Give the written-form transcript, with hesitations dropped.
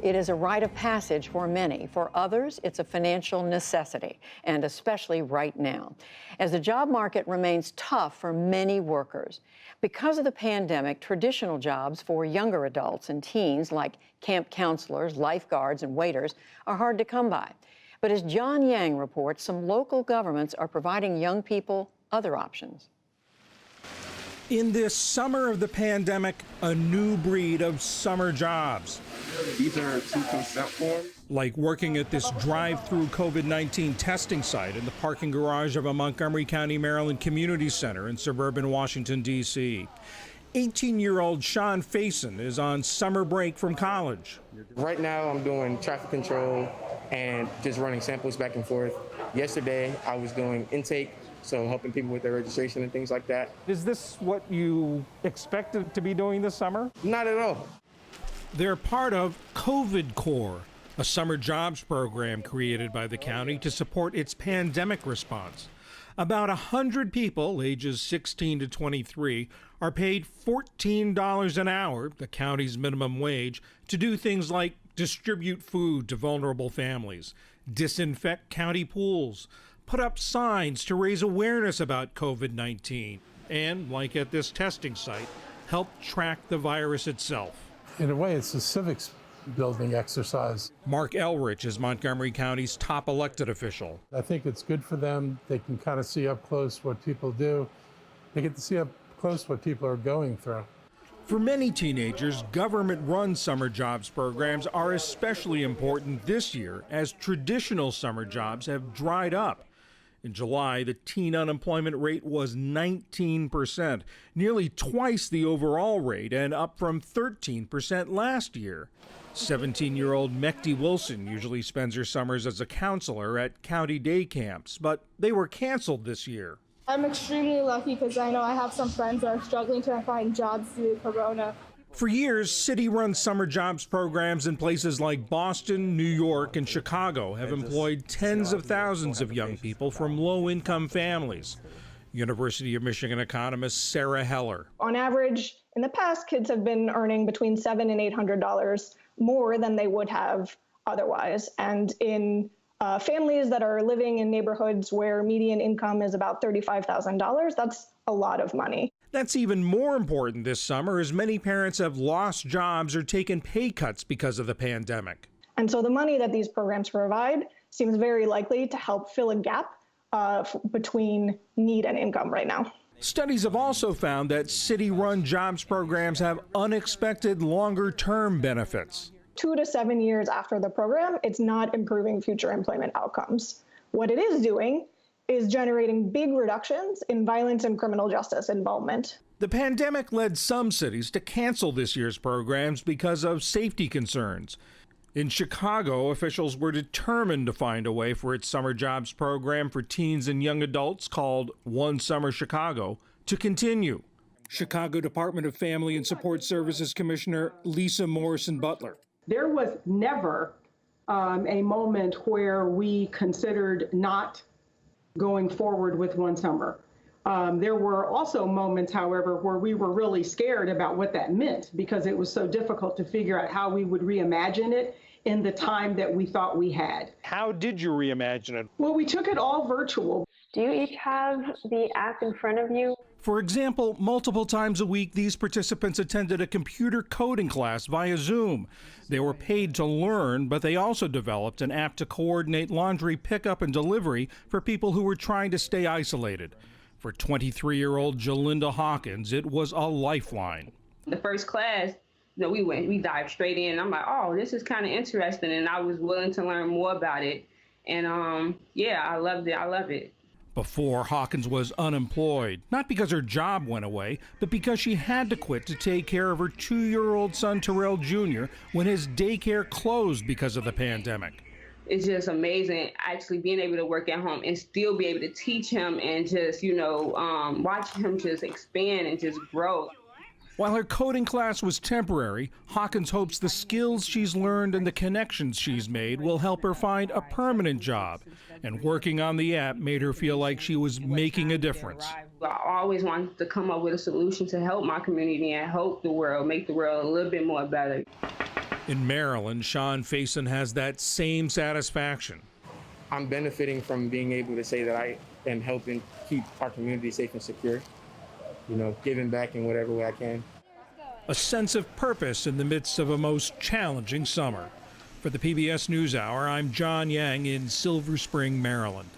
It is a rite of passage for many. For others, it's a financial necessity, and especially right now, as the job market remains tough for many workers. Because of the pandemic, traditional jobs for younger adults and teens, like camp counselors, lifeguards, and waiters, are hard to come by. But as John Yang reports, some local governments are providing young people other options. In this summer of the pandemic, a new breed of summer jobs. These are 2 consent forms. Like working at this drive-through COVID-19 testing site in the parking garage of a Montgomery County, Maryland community center in suburban Washington, D.C. 18-year-old Sean Faison is on summer break from college. Right now, I'm doing traffic control and just running samples back and forth. Yesterday, I was doing intake, so helping people with their registration and things like that. Is this what you expected to be doing this summer? Not at all. They're part of COVID Corps, a summer jobs program created by the county to support its pandemic response. About 100 people, ages 16 to 23, are paid $14 an hour, the county's minimum wage, to do things like distribute food to vulnerable families, disinfect county pools, put up signs to raise awareness about COVID-19, and, like at this testing site, help track the virus itself. In a way, it's a civics building exercise. Mark Elrich is Montgomery County's top elected official. I think it's good for them. They can kind of see up close what people do. They get to see up close what people are going through. For many teenagers, government-run summer jobs programs are especially important this year as traditional summer jobs have dried up. In July, the teen unemployment rate was 19%, nearly twice the overall rate and up from 13% last year. 17-year-old Mekti Wilson usually spends her summers as a counselor at county day camps, but they were canceled this year. I'm extremely lucky because I know I have some friends that are struggling to find jobs due to Corona. For years, city-run summer jobs programs in places like Boston, New York, and Chicago have employed tens of thousands of young people from low-income families. University of Michigan economist Sarah Heller. On average, in the past, kids have been earning between $700 and $800 more than they would have otherwise. And in families that are living in neighborhoods where median income is about $35,000, that's a lot of money. That's even more important this summer as many parents have lost jobs or taken pay cuts because of the pandemic. And so the money that these programs provide seems very likely to help fill a gap between need and income right now. Studies have also found that city-run jobs programs have unexpected longer-term benefits. 2 to 7 years after the program, it's not improving future employment outcomes. What it is doing is generating big reductions in violence and criminal justice involvement. The pandemic led some cities to cancel this year's programs because of safety concerns. In Chicago, officials were determined to find a way for its summer jobs program for teens and young adults called One Summer Chicago to continue. Chicago Department of Family and Support Services Commissioner Lisa Morrison Butler. There was never a moment where we considered not going forward with One Summer. There were also moments, however, where we were really scared about what that meant because it was so difficult to figure out how we would reimagine it in the time that we thought we had. How did you reimagine it? Well, we took it all virtual. Do you each have the app in front of you? For example, multiple times a week, these participants attended a computer coding class via Zoom. They were paid to learn, but they also developed an app to coordinate laundry pickup and delivery for people who were trying to stay isolated. For 23-year-old Jalinda Hawkins, it was a lifeline. The first class, we dived straight in. I'm like, oh, this is kind of interesting, and I was willing to learn more about it. And I loved it. I love it. Before, Hawkins was unemployed, not because her job went away, but because she had to quit to take care of her 2-year-old son, Terrell Jr., when his daycare closed because of the pandemic. It's just amazing actually being able to work at home and still be able to teach him and just, watch him just expand and just grow. While her coding class was temporary, Hawkins hopes the skills she's learned and the connections she's made will help her find a permanent job. And working on the app made her feel like she was making a difference. I always wanted to come up with a solution to help my community and help the world, make the world a little bit more better. In Maryland, Sean Faison has that same satisfaction. I'm benefiting from being able to say that I am helping keep our community safe and secure, giving back in whatever way I can. A sense of purpose in the midst of a most challenging summer. For the PBS NewsHour, I'm John Yang in Silver Spring, Maryland.